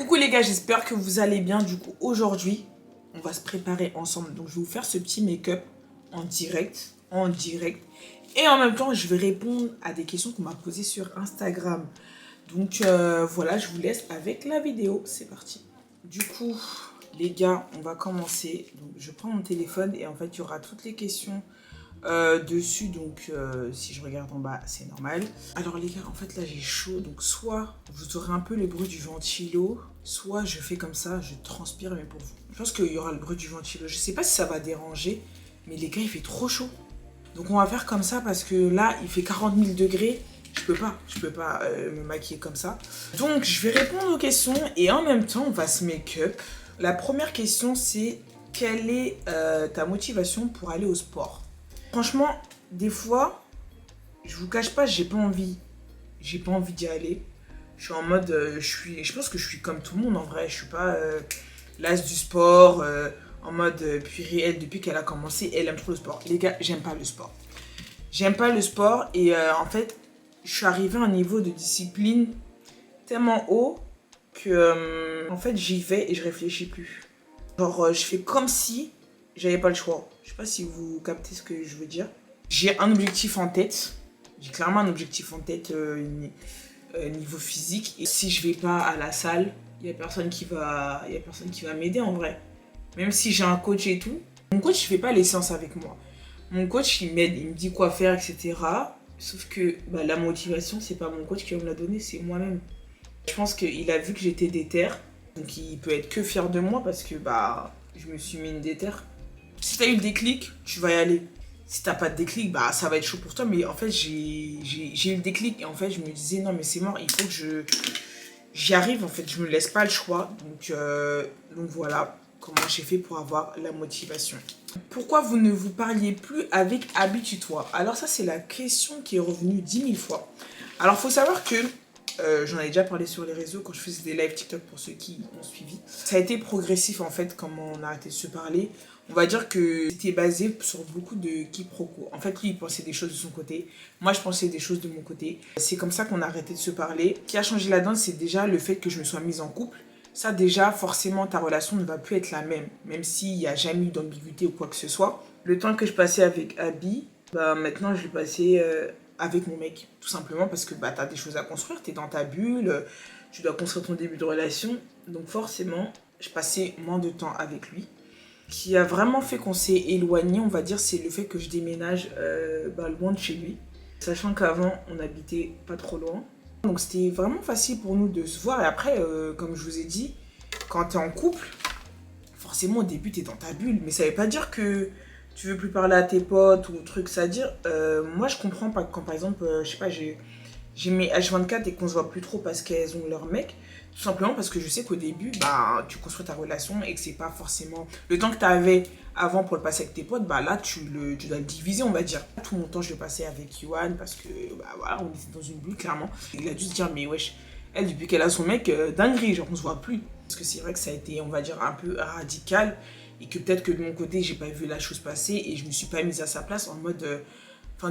Coucou les gars, j'espère que vous allez bien. Du coup, aujourd'hui, on va se préparer ensemble. Donc, je vais vous faire ce petit make-up en direct. Et en même temps, je vais répondre à des questions qu'on m'a posées sur Instagram. Donc, voilà, je vous laisse avec la vidéo. C'est parti. Du coup, les gars, on va commencer. Donc, je prends mon téléphone et en fait, il y aura toutes les questions dessus. Donc, si je regarde en bas, c'est normal. Alors, les gars, en fait, là, j'ai chaud. Donc, soit vous aurez un peu le bruit du ventilo, soit je fais comme ça, je transpire, mais pour vous. Je pense qu'il y aura le bruit du ventilo. Je sais pas si ça va déranger, mais les gars, il fait trop chaud. Donc, on va faire comme ça parce que là, il fait 40 000 degrés. Je peux pas me maquiller comme ça. Donc, je vais répondre aux questions et en même temps, on va se make-up. La première question, c'est quelle est ta motivation pour aller au sport? Franchement, des fois, je vous cache pas, j'ai pas envie. J'ai pas envie d'y aller. Je suis en mode, je pense que je suis comme tout le monde en vrai. Je suis pas l'as du sport, en mode, puis elle, depuis qu'elle a commencé, elle aime trop le sport. Les gars, j'aime pas le sport. J'aime pas le sport et en fait, je suis arrivée à un niveau de discipline tellement haut que en fait, j'y vais et je réfléchis plus. Genre, je fais comme si j'avais pas le choix. Je sais pas si vous captez ce que je veux dire. J'ai un objectif en tête. J'ai clairement un objectif en tête niveau physique. Et si je vais pas à la salle, il y a personne qui va m'aider en vrai. Même si j'ai un coach et tout. Mon coach, il fait pas les séances avec moi. Mon coach, il m'aide, il me dit quoi faire, etc. Sauf que la motivation, c'est pas mon coach qui va me la donner, c'est moi-même. Je pense qu'il a vu que j'étais déter. Donc il peut être que fier de moi parce que je me suis mis une déterre. Si t'as eu le déclic, tu vas y aller. Si t'as pas de déclic, ça va être chaud pour toi. Mais en fait, j'ai eu le déclic et en fait, je me disais non, mais c'est mort, il faut que j'y arrive. En fait, je me laisse pas le choix. Donc voilà comment j'ai fait pour avoir la motivation. Pourquoi vous ne vous parliez plus avec Habitue-toi? Alors, ça, c'est la question qui est revenue 10 000 fois. Alors, faut savoir que j'en ai déjà parlé sur les réseaux quand je faisais des live TikTok pour ceux qui ont suivi. Ça a été progressif en fait, comment on a arrêté de se parler. On va dire que c'était basé sur beaucoup de quiproquos. En fait, lui, il pensait des choses de son côté. Moi, je pensais des choses de mon côté. C'est comme ça qu'on a arrêté de se parler. Ce qui a changé la donne, c'est déjà le fait que je me sois mise en couple. Ça, déjà, forcément, ta relation ne va plus être la même. Même s'il n'y a jamais eu d'ambiguïté ou quoi que ce soit. Le temps que je passais avec Abby, maintenant, je l'ai passé avec mon mec. Tout simplement parce que t'as des choses à construire. T'es dans ta bulle. Tu dois construire ton début de relation. Donc, forcément, je passais moins de temps avec lui. Ce qui a vraiment fait qu'on s'est éloigné, on va dire, c'est le fait que je déménage loin de chez lui. Sachant qu'avant, on habitait pas trop loin. Donc c'était vraiment facile pour nous de se voir. Et après, comme je vous ai dit, quand t'es en couple, forcément au début t'es dans ta bulle. Mais ça veut pas dire que tu veux plus parler à tes potes ou trucs. Ça veut dire, moi je comprends pas quand par exemple, je sais pas, j'ai mes H24 et qu'on se voit plus trop parce qu'elles ont leur mec. Tout simplement parce que je sais qu'au début, tu construis ta relation et que c'est pas forcément... Le temps que tu avais avant pour le passer avec tes potes, là, tu dois le diviser, on va dire. Tout mon temps, je le passais avec Yohan parce que, voilà, on était dans une bulle, clairement. Il a dû se dire, mais wesh, elle, depuis qu'elle a son mec, dinguerie, genre, on se voit plus. Parce que c'est vrai que ça a été, on va dire, un peu radical et que peut-être que de mon côté, j'ai pas vu la chose passer et je me suis pas mise à sa place en mode...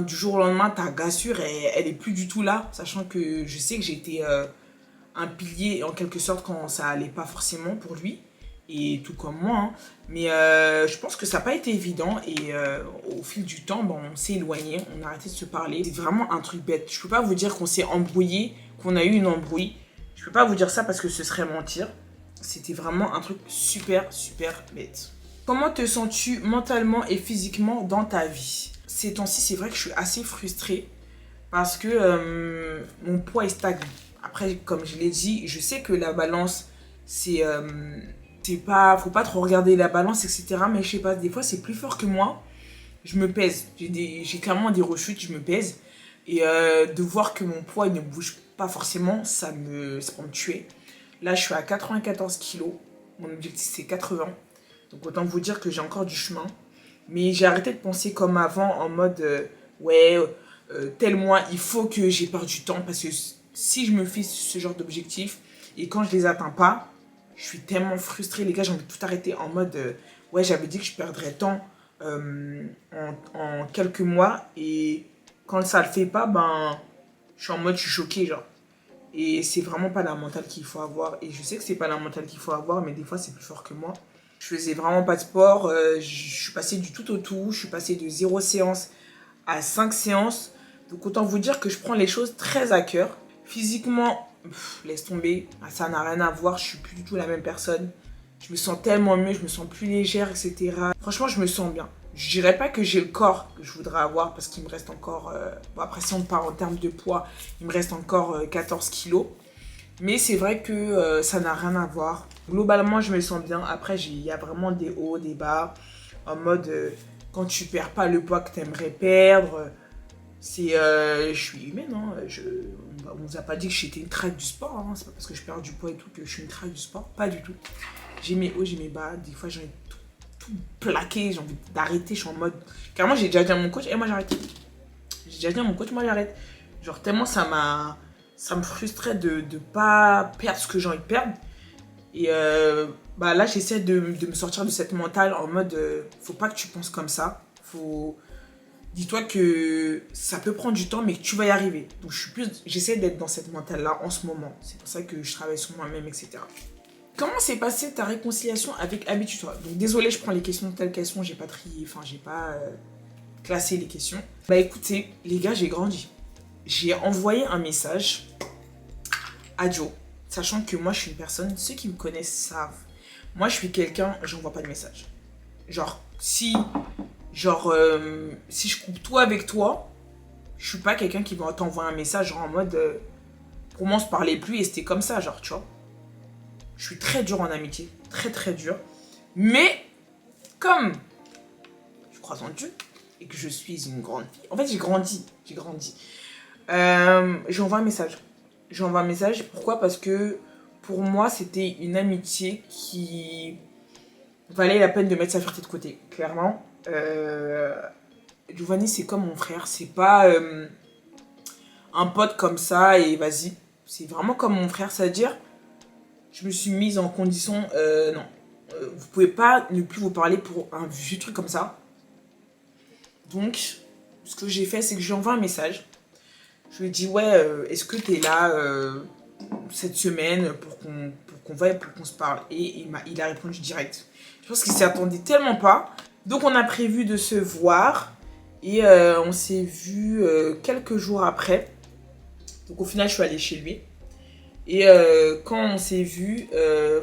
du jour au lendemain, ta gassure, elle est plus du tout là, sachant que je sais que j'étais un pilier en quelque sorte quand ça allait pas forcément pour lui, et tout comme moi. Hein. Mais je pense que ça n'a pas été évident, et au fil du temps, on s'est éloigné, on a arrêté de se parler. C'est vraiment un truc bête. Je peux pas vous dire qu'on s'est embrouillé, qu'on a eu une embrouille. Je peux pas vous dire ça parce que ce serait mentir. C'était vraiment un truc super, super bête. Comment te sens-tu mentalement et physiquement dans ta vie? Ces temps-ci, c'est vrai que je suis assez frustrée parce que mon poids est stagnant. Après, comme je l'ai dit, je sais que la balance, c'est pas... Faut pas trop regarder la balance, etc. Mais je sais pas, des fois, c'est plus fort que moi. Je me pèse. J'ai clairement des rechutes, je me pèse. Et de voir que mon poids ne bouge pas forcément, ça peut me tuer. Là, je suis à 94 kilos. Mon objectif, c'est 80. Donc, autant vous dire que j'ai encore du chemin. Mais j'ai arrêté de penser comme avant en mode tel mois il faut que j'ai perdu du temps parce que si je me fixe ce genre d'objectif et quand je les atteins pas, je suis tellement frustrée les gars, j'ai envie de tout arrêter en mode j'avais dit que je perdrais tant en quelques mois et quand ça le fait pas je suis en mode je suis choquée genre Et c'est vraiment pas la mentale qu'il faut avoir. Et je sais que c'est pas la mentale qu'il faut avoir, mais des fois c'est plus fort que moi. Je faisais vraiment pas de sport. Je suis passée du tout au tout. Je suis passée de 0 séance à 5 séances. Donc autant vous dire que je prends les choses très à cœur. Physiquement, laisse tomber. Ça n'a rien à voir. Je suis plus du tout la même personne. Je me sens tellement mieux. Je me sens plus légère, etc. Franchement, je me sens bien. Je dirais pas que j'ai le corps que je voudrais avoir parce qu'il me reste encore... bon, après, si on part en termes de poids, il me reste encore 14 kilos. Mais c'est vrai que ça n'a rien à voir. Globalement, je me sens bien. Après, il y a vraiment des hauts, des bas. En mode, quand tu perds pas le poids que tu aimerais perdre, c'est... je suis humaine, hein. On nous a pas dit que j'étais une craque du sport. Hein. C'est pas parce que je perds du poids et tout que je suis une craque du sport. Pas du tout. J'ai mes hauts, j'ai mes bas. Des fois, j'ai envie de tout plaquer. J'ai envie d'arrêter. Je suis en mode... Carrément, j'ai déjà dit à mon coach, et moi j'arrête. J'ai déjà dit à mon coach, moi j'arrête. Genre, tellement ça me frustrait de ne pas perdre ce que j'ai envie de perdre. Et là, j'essaie de me sortir de cette mentale en mode faut pas que tu penses comme ça. Dis-toi que ça peut prendre du temps, mais que tu vas y arriver. Donc, j'essaie d'être dans cette mentale-là en ce moment. C'est pour ça que je travaille sur moi-même, etc. Comment s'est passée ta réconciliation avec Habitue-toi? Donc, désolé, je prends les questions telles qu'elles sont. J'ai pas trié, j'ai pas classé les questions. Bah, écoutez, les gars, j'ai grandi. J'ai envoyé un message à Joe, sachant que moi je suis une personne, ceux qui me connaissent savent, moi je suis quelqu'un, j'envoie pas de message. Si je coupe tout avec toi, je suis pas quelqu'un qui va t'envoyer un message en mode pour moi on se parlait plus et c'était comme ça, tu vois. Je suis très dur en amitié, très très dur. Mais comme je crois en Dieu et que je suis une grande fille, en fait j'ai grandi. J'envoie un message. J'envoie un message, pourquoi? Parce que pour moi, c'était une amitié qui valait la peine de mettre sa fierté de côté, clairement. Giovanni, c'est comme mon frère, c'est pas un pote comme ça et vas-y. C'est vraiment comme mon frère, c'est-à-dire, je me suis mise en condition, non, vous pouvez pas ne plus vous parler pour un vieux truc comme ça. Donc, ce que j'ai fait, c'est que j'ai envoyé un message. Je lui ai dit, ouais, est-ce que t'es là cette semaine pour qu'on se parle? Et il a répondu direct. Je pense qu'il s'y attendait tellement pas. Donc on a prévu de se voir. Et on s'est vu quelques jours après. Donc au final, je suis allée chez lui. Et quand on s'est vu,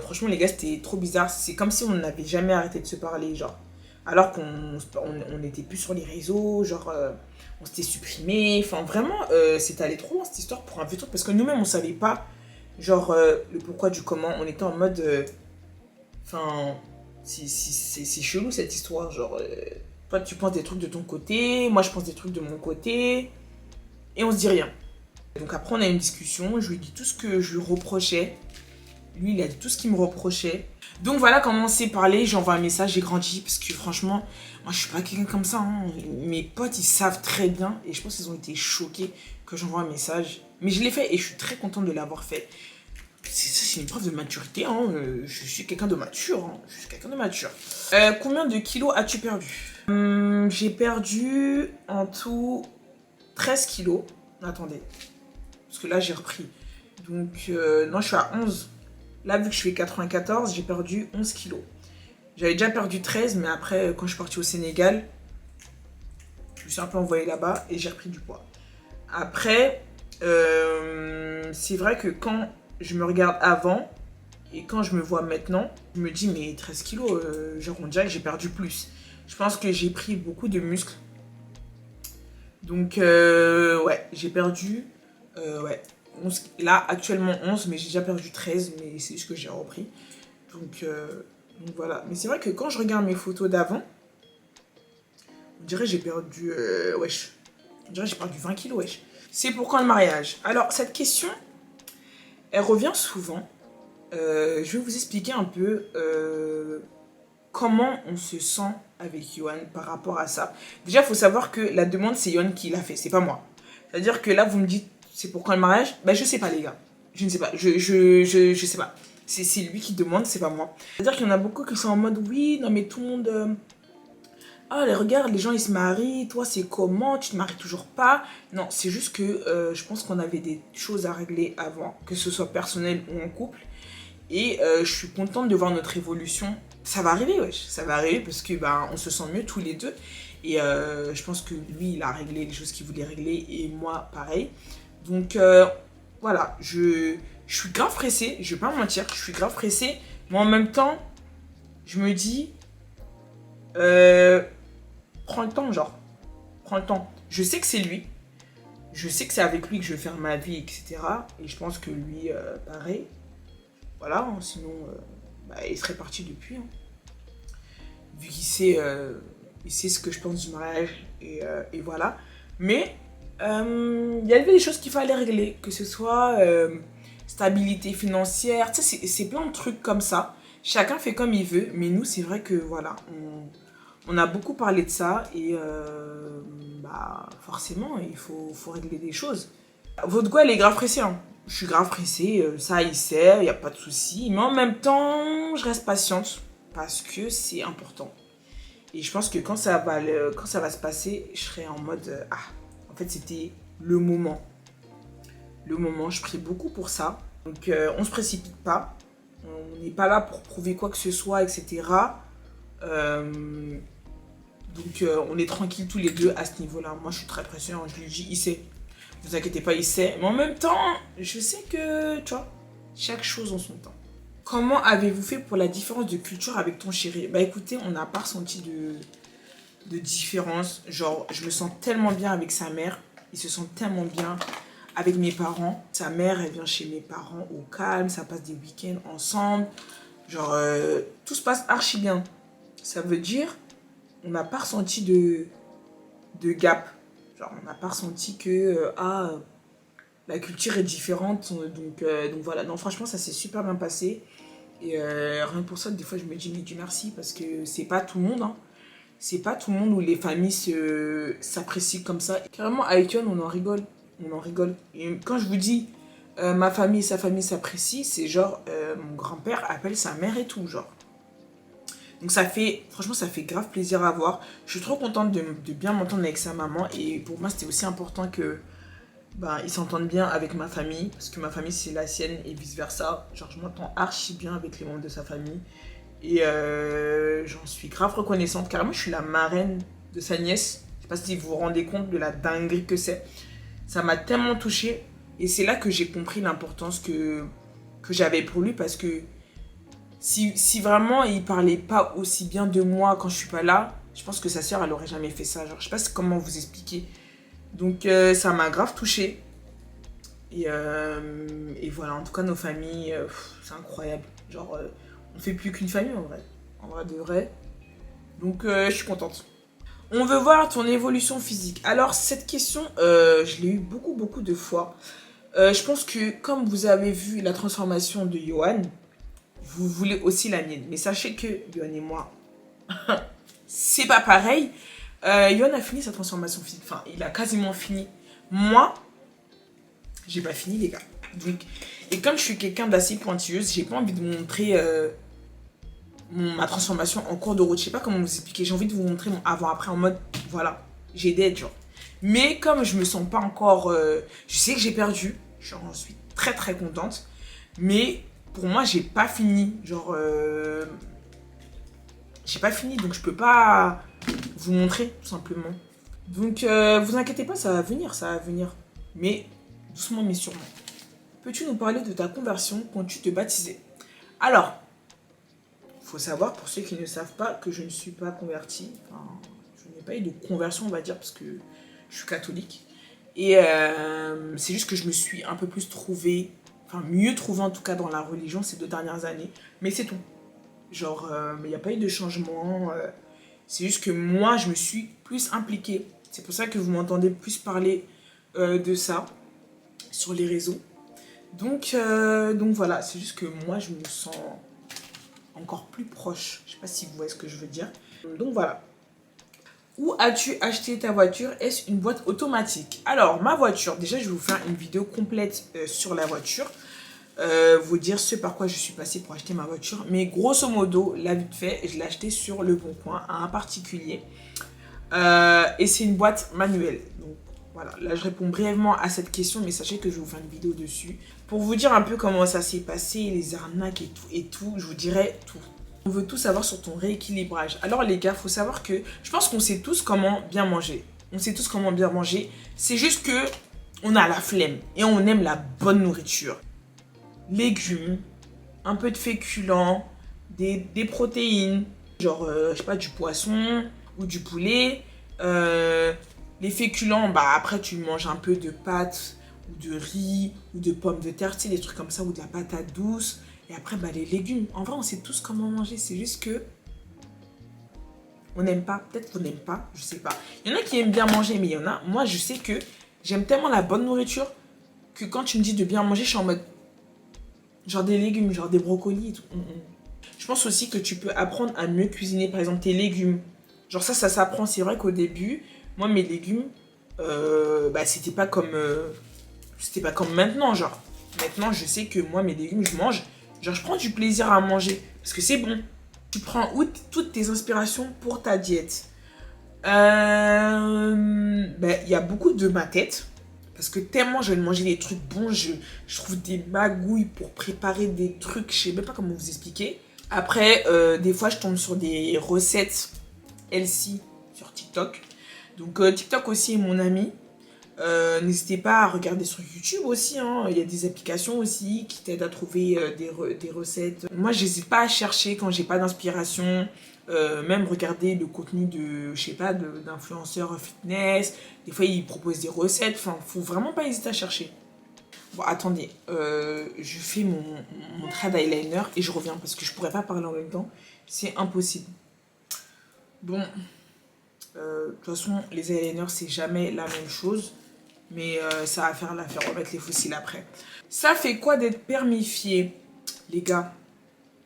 franchement les gars, c'était trop bizarre. C'est comme si on n'avait jamais arrêté de se parler, genre. Alors qu'on n'était plus sur les réseaux, on s'était supprimé. Enfin, vraiment, c'était allé trop loin cette histoire pour un vieux truc. Parce que nous-mêmes, on savait pas, le pourquoi du comment. On était en mode. C'est chelou cette histoire. Toi, tu penses des trucs de ton côté, moi, je pense des trucs de mon côté. Et on se dit rien. Donc après, on a eu une discussion. Je lui ai dit tout ce que je lui reprochais. Lui, il a dit tout ce qu'il me reprochait. Donc voilà comment on s'est parlé, j'envoie un message, j'ai grandi parce que franchement, moi je suis pas quelqu'un comme ça. Hein. Mes potes ils savent très bien et je pense qu'ils ont été choqués que j'envoie un message. Mais je l'ai fait et je suis très contente de l'avoir fait. C'est une preuve de maturité, hein. Je suis quelqu'un de mature. Hein. Je suis quelqu'un de mature. Combien de kilos as-tu perdu? J'ai perdu en tout 13 kilos. Attendez, parce que là j'ai repris. Donc non, je suis à 11. Là, vu que je fais 94, j'ai perdu 11 kilos. J'avais déjà perdu 13, mais après, quand je suis partie au Sénégal, je me suis un peu envoyée là-bas et j'ai repris du poids. Après, c'est vrai que quand je me regarde avant et quand je me vois maintenant, je me dis, mais 13 kilos, on dirait que j'ai perdu plus. Je pense que j'ai pris beaucoup de muscles. Donc, ouais, j'ai perdu... ouais. 11, là actuellement 11 mais j'ai déjà perdu 13 mais c'est juste que j'ai repris donc voilà, mais c'est vrai que quand je regarde mes photos d'avant on dirait que j'ai perdu wesh, on dirait que j'ai perdu 20 kilos wesh. C'est pour quand le mariage? Alors cette question elle revient souvent. Je vais vous expliquer un peu comment on se sent avec Yohan par rapport à ça. Déjà il faut savoir que la demande c'est Yohan qui l'a fait, c'est pas moi. C'est à dire que là vous me dites c'est pour quand le mariage? Ben je sais pas les gars. Je ne sais pas. Je sais pas. C'est lui qui demande, c'est pas moi. C'est-à-dire qu'il y en a beaucoup qui sont en mode oui, non mais tout le monde ah, regarde, les gens ils se marient, toi c'est comment, tu te maries toujours pas. Non, c'est juste que je pense qu'on avait des choses à régler avant, que ce soit personnel ou en couple. Et je suis contente de voir notre évolution. Ça va arriver, wesh. Ça va arriver parce que ben, on se sent mieux tous les deux. Et je pense que lui, il a réglé les choses qu'il voulait régler. Et moi, pareil. Donc voilà, je suis grave pressée. Je vais pas mentir, je suis grave pressée. Mais en même temps, je me dis, prends le temps, genre. Prends le temps. Je sais que c'est lui. Je sais que c'est avec lui que je vais faire ma vie, etc. Et je pense que lui, pareil. Voilà, hein, sinon, bah, il serait parti depuis. Hein. Vu il sait ce que je pense du mariage, et voilà. Mais, il y avait des choses qu'il fallait régler, que ce soit stabilité financière, tu sais, c'est plein de trucs comme ça. Chacun fait comme il veut, mais nous, c'est vrai que, voilà, on a beaucoup parlé de ça, et bah, forcément, faut régler des choses. Votre goût, elle est grave pressée, hein. Je suis grave pressée, ça il sait, il n'y a pas de souci. Mais en même temps, je reste patiente parce que c'est important. Et je pense que quand quand ça va se passer, je serai en mode ah, en fait c'était le moment. Le moment, je prie beaucoup pour ça. Donc on se précipite pas. On n'est pas là pour prouver quoi que ce soit, etc. Donc on est tranquille tous les deux à ce niveau-là. Moi je suis très pressée, hein, je lui dis, il sait. Vous inquiétez pas, il sait. Mais en même temps, je sais que, tu vois, chaque chose en son temps. Comment avez-vous fait pour la différence de culture avec ton chéri? Bah écoutez, on n'a pas ressenti de différence. Genre, je me sens tellement bien avec sa mère. Il se sent tellement bien avec mes parents. Sa mère, elle vient chez mes parents au calme. Ça passe des week-ends ensemble. Genre, tout se passe archi bien. Ça veut dire, on n'a pas ressenti de gap. Genre, on n'a pas ressenti que la culture est différente. Donc voilà, non, franchement, ça s'est super bien passé. Et rien que pour ça, des fois, je me dis, mais Dieu merci, parce que c'est pas tout le monde. Hein. C'est pas tout le monde où les familles s'apprécient comme ça. Carrément, avec Yon, on en rigole. On en rigole. Et quand je vous dis, ma famille et sa famille s'apprécient, c'est genre, mon grand-père appelle sa mère et tout, genre. Donc ça fait, franchement, ça fait grave plaisir à voir. Je suis trop contente de bien m'entendre avec sa maman. Et pour moi, c'était aussi important que ils s'entendent bien avec ma famille. Parce que ma famille, c'est la sienne et vice-versa. Genre, je m'entends archi bien avec les membres de sa famille. Et j'en suis grave reconnaissante. Carrément, je suis la marraine de sa nièce. Je sais pas si vous vous rendez compte de la dinguerie que c'est. Ça m'a tellement touchée. Et c'est là que j'ai compris l'importance que j'avais pour lui. Parce que si vraiment il parlait pas aussi bien de moi quand je suis pas là, je pense que sa sœur elle aurait jamais fait ça. Genre, je sais pas comment vous expliquer. Donc ça m'a grave touchée. Et voilà, en tout cas nos familles, c'est incroyable. Genre on fait plus qu'une famille en vrai. En vrai de vrai. Donc je suis contente. On veut voir ton évolution physique. Alors cette question, je l'ai eu beaucoup de fois. Je pense que comme vous avez vu la transformation de Johan, vous voulez aussi la mienne. Mais sachez que Yohan et moi, c'est pas pareil. Yohan a fini sa transformation physique. Enfin, il a quasiment fini. Moi, j'ai pas fini, les gars. Donc, et comme je suis quelqu'un d'assez pointilleuse, j'ai pas envie de vous montrer ma transformation en cours de route. Je sais pas comment vous expliquer. J'ai envie de vous montrer mon avant-après en mode, voilà, j'ai des genre. Mais comme je me sens pas encore... je sais que j'ai perdu. J'en suis très contente. Mais pour moi, j'ai pas fini. Genre, j'ai pas fini, donc je peux pas vous montrer, tout simplement. Donc, vous inquiétez pas, ça va venir, ça va venir. Mais doucement, mais sûrement. Peux-tu nous parler de ta conversion quand tu te baptisais? Alors, il faut savoir, pour ceux qui ne savent pas, que je ne suis pas convertie. Enfin, je n'ai pas eu de conversion, on va dire, parce que je suis catholique. Et c'est juste que je me suis un peu plus trouvée, enfin mieux trouvée en tout cas dans la religion ces 2 dernières années. Mais c'est tout. Genre, il n'y a pas eu de changement. C'est juste que moi, je me suis plus impliquée. C'est pour ça que vous m'entendez plus parler de ça sur les réseaux. Donc voilà, c'est juste que moi, je me sens encore plus proche. Je sais pas si vous voyez ce que je veux dire. Donc voilà. Où as-tu acheté ta voiture? Est-ce une boîte automatique? Alors, ma voiture, déjà, je vais vous faire une vidéo complète sur la voiture. vous dire ce par quoi je suis passée pour acheter ma voiture. Mais grosso modo, là vite fait, je l'ai acheté sur Le Bon Coin à un particulier. Et c'est une boîte manuelle. Donc voilà, là je réponds brièvement à cette question, mais sachez que je vais vous faire une vidéo dessus. Pour vous dire un peu comment ça s'est passé, les arnaques et tout, je vous dirai tout. On veut tout savoir sur ton rééquilibrage. Alors les gars, faut savoir que je pense qu'on sait tous comment bien manger. On sait tous comment bien manger. C'est juste que on a la flemme et on aime la bonne nourriture. Légumes, un peu de féculents, des protéines, genre, je sais pas, du poisson ou du poulet. Les féculents, bah après tu manges un peu de pâtes ou de riz ou de pommes de terre, tu sais, des trucs comme ça, ou de la patate douce. Et après, bah les légumes. En vrai, on sait tous comment manger, c'est juste que on n'aime pas, peut-être qu'on n'aime pas, je sais pas. Il y en a qui aiment bien manger, mais il y en a, moi je sais que j'aime tellement la bonne nourriture que quand tu me dis de bien manger, je suis en mode genre des légumes, genre des brocolis et tout. Je pense aussi que tu peux apprendre à mieux cuisiner, par exemple, tes légumes. Genre ça s'apprend. C'est vrai qu'au début, moi, mes légumes, bah, c'était pas comme maintenant, genre. Maintenant, je sais que moi, mes légumes, je mange. Genre, je prends du plaisir à manger. Parce que c'est bon. Tu prends toutes tes inspirations pour ta diète. Bah, il y a beaucoup de ma tête. Parce que tellement je vais manger des trucs bons, je trouve des magouilles pour préparer des trucs, je sais même pas comment vous expliquer. Après, des fois, je tombe sur des recettes healthy sur TikTok. Donc, TikTok aussi est mon ami. N'hésitez pas à regarder sur YouTube aussi. Hein. Il y a des applications aussi qui t'aident à trouver des recettes. Moi, j'hésite pas à chercher quand j'ai pas d'inspiration. Même regarder le contenu de, je sais pas, d'influenceurs fitness. Des fois, ils proposent des recettes. Enfin, faut vraiment pas hésiter à chercher. Bon, attendez, je fais mon trait d'eyeliner et je reviens parce que je pourrais pas parler en même temps. C'est impossible. Bon, de toute façon, les eyeliners, c'est jamais la même chose. Mais ça va faire l'affaire, on va mettre les fossiles après. Ça fait quoi d'être permifié, les gars?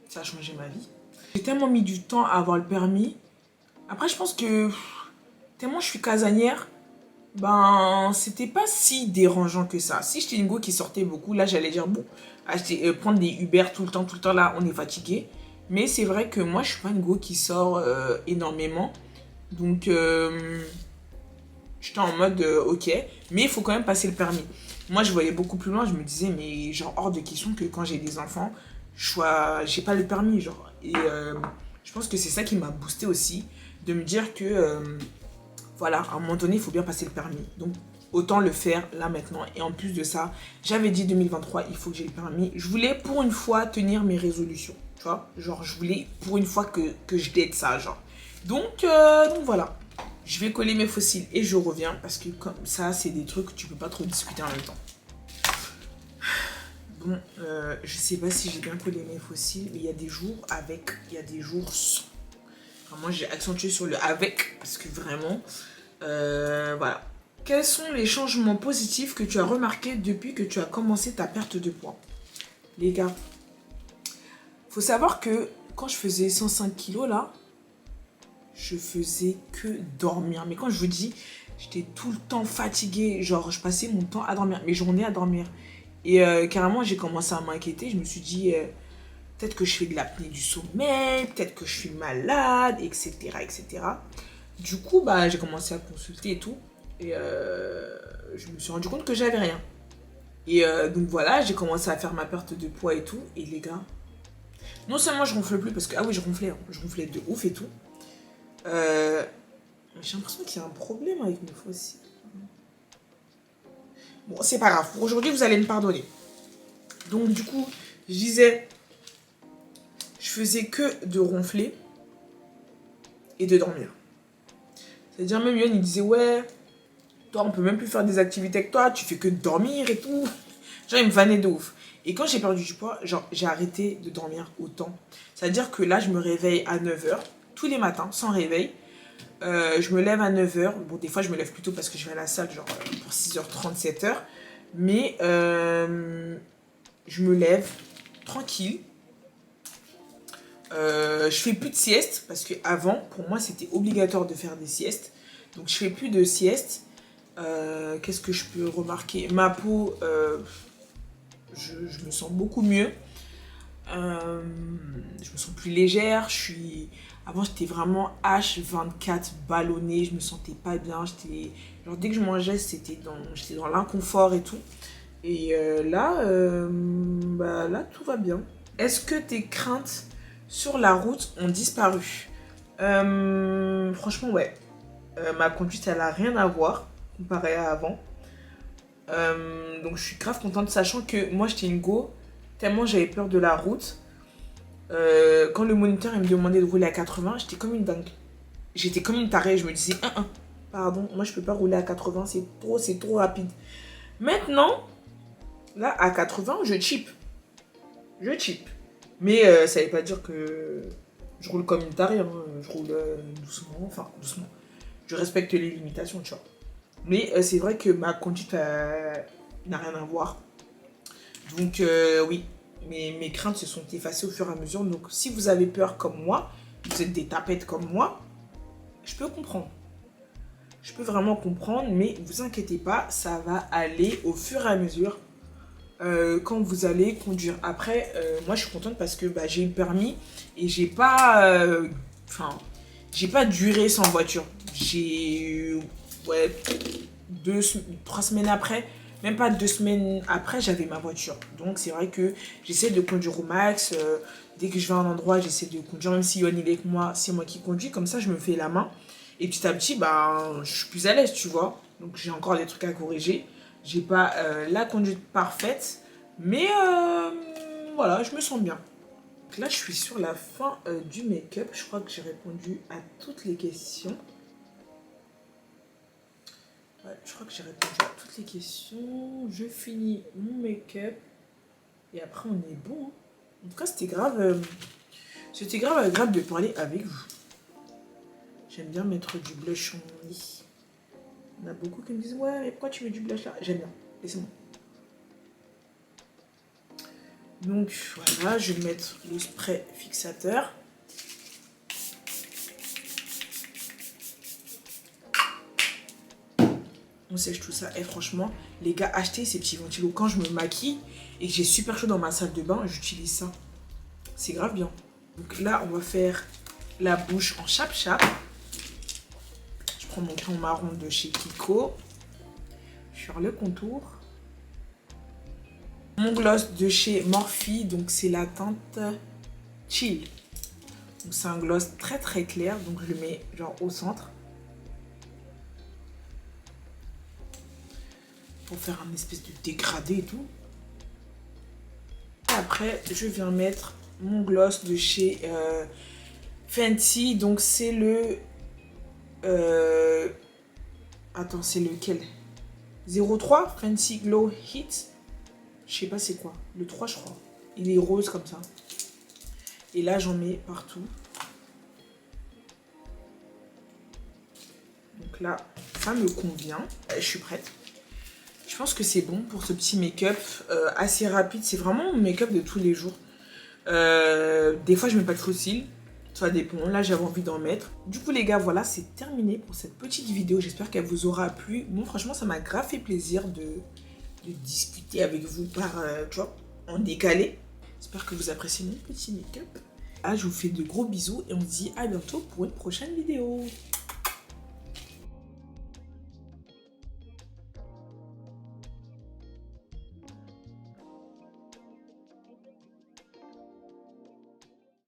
Ça a changé ma vie. J'ai tellement mis du temps à avoir le permis. Après, je pense que tellement je suis casanière, ben, c'était pas si dérangeant que ça. Si j'étais une go qui sortait beaucoup, là, j'allais dire, bon, prendre des Uber tout le temps, là, on est fatigué. Mais c'est vrai que moi, je suis pas une go qui sort énormément. Donc, j'étais en mode, ok, mais il faut quand même passer le permis. Moi, je voyais beaucoup plus loin, je me disais, mais genre, hors de question que quand j'ai des enfants, j'ai pas le permis, genre. Et je pense que c'est ça qui m'a boosté aussi, de me dire que, voilà, à un moment donné, il faut bien passer le permis. Donc, autant le faire là maintenant. Et en plus de ça, j'avais dit 2023, il faut que j'ai le permis. Je voulais pour une fois tenir mes résolutions, tu vois. Genre, je voulais pour une fois que je date ça, genre. Donc voilà. Je vais coller mes fossiles et je reviens parce que comme ça, c'est des trucs que tu peux pas trop discuter en même temps. Bon, je sais pas si j'ai bien collé mes fossiles, mais il y a des jours avec, il y a des jours sans. Vraiment, j'ai accentué sur le avec parce que vraiment, voilà. Quels sont les changements positifs que tu as remarqués depuis que tu as commencé ta perte de poids? Les gars, faut savoir que quand je faisais 105 kilos là, je faisais que dormir. Mais quand je vous dis, j'étais tout le temps fatiguée. Genre, je passais mon temps à dormir, mes journées à dormir. Et carrément, j'ai commencé à m'inquiéter. Je me suis dit, peut-être que je fais de l'apnée du sommeil, peut-être que je suis malade, etc., etc. Du coup, bah, j'ai commencé à consulter et tout. Et je me suis rendu compte que j'avais rien. Et donc voilà, j'ai commencé à faire ma perte de poids et tout. Et les gars, non seulement je ronfle plus, parce que, ah oui, je ronflais de ouf et tout. J'ai l'impression qu'il y a un problème avec mes fossiles. Bon, c'est pas grave. Pour aujourd'hui, vous allez me pardonner. Donc, du coup, je disais, je faisais que de ronfler et de dormir. C'est-à-dire, même Yoann, il disait, ouais, toi, on peut même plus faire des activités avec toi, tu fais que dormir et tout. Genre, il me vannait de ouf. Et quand j'ai perdu du poids, genre, j'ai arrêté de dormir autant. C'est-à-dire que là, je me réveille à 9h, tous les matins, sans réveil. Je me lève à 9h. Bon, des fois, je me lève plus tôt parce que je vais à la salle, genre pour 6h30, 7h. Mais je me lève tranquille. Je fais plus de sieste parce que avant, pour moi, c'était obligatoire de faire des siestes. Donc, je fais plus de sieste. Qu'est-ce que je peux remarquer? Ma peau, je me sens beaucoup mieux. Je me sens plus légère. Avant, j'étais vraiment H24 ballonnée. Je me sentais pas bien. Genre, dès que je mangeais, j'étais dans l'inconfort et tout. Et là, tout va bien. Est-ce que tes craintes sur la route ont disparu? Franchement, ouais. Ma conduite, elle a rien à voir comparé à avant. Donc je suis grave contente, sachant que moi j'étais une go, tellement j'avais peur de la route. Quand le moniteur il me demandait de rouler à 80, j'étais comme une dingue. J'étais comme une tarée, je me disais, pardon, moi je peux pas rouler à 80, c'est trop rapide. Maintenant, là à 80, je chip. Mais ça veut pas dire que je roule comme une tarée, hein. Je roule doucement. Je respecte les limitations, tu vois. Mais c'est vrai que ma conduite n'a rien à voir. Donc oui, mes craintes se sont effacées au fur et à mesure. Donc si vous avez peur comme moi, vous êtes des tapettes comme moi, je peux comprendre. Je peux vraiment comprendre, mais vous inquiétez pas, ça va aller au fur et à mesure quand vous allez conduire. Après, moi je suis contente parce que j'ai eu le permis et j'ai pas duré sans voiture. J'ai eu 3 semaines après, même pas 2 semaines après, j'avais ma voiture. Donc c'est vrai que j'essaie de conduire au max. Dès que je vais à un endroit, j'essaie de conduire. Même si Yoann il est avec moi, c'est moi qui conduis. Comme ça, je me fais la main. Et petit à petit, je suis plus à l'aise, tu vois. Donc j'ai encore des trucs à corriger. J'ai pas la conduite parfaite. Mais voilà, je me sens bien. Donc là, je suis sur la fin du make-up. Je crois que j'ai répondu à toutes les questions. Ouais, je crois que j'ai répondu à toutes les questions. Je finis mon make-up. Et après, on est bon. En tout cas, c'était grave agréable de parler avec vous. J'aime bien mettre du blush sur mon nez. Il y en a beaucoup qui me disent, ouais, mais pourquoi tu mets du blush là? J'aime bien. Laissez-moi. Donc voilà, je vais mettre le spray fixateur. On sèche tout ça. Et franchement, les gars, achetez ces petits ventilos. Quand je me maquille et que j'ai super chaud dans ma salle de bain, j'utilise ça. C'est grave bien. Donc là, on va faire la bouche en chap-chap. Je prends mon crayon marron de chez Kiko. Je vais faire le contour. Mon gloss de chez Morphe, donc c'est la teinte Chill. Donc c'est un gloss très très clair, donc je le mets genre au centre. Pour faire un espèce de dégradé et tout. Et après, je viens mettre mon gloss de chez Fenty. Donc c'est le... Attends, c'est lequel? 03 Fenty Glow Hit. Je sais pas c'est quoi. Le 3 je crois. Il est rose comme ça. Et là j'en mets partout. Donc là, ça me convient. Je suis prête. Je pense que c'est bon pour ce petit make-up assez rapide. C'est vraiment mon make-up de tous les jours. Des fois je mets pas de faux cils. Ça dépend. Là j'avais envie d'en mettre. Du coup les gars, voilà, c'est terminé pour cette petite vidéo. J'espère qu'elle vous aura plu. Bon, franchement, ça m'a grave fait plaisir de discuter avec vous en décalé. J'espère que vous appréciez mon petit make-up. Là, je vous fais de gros bisous et on se dit à bientôt pour une prochaine vidéo.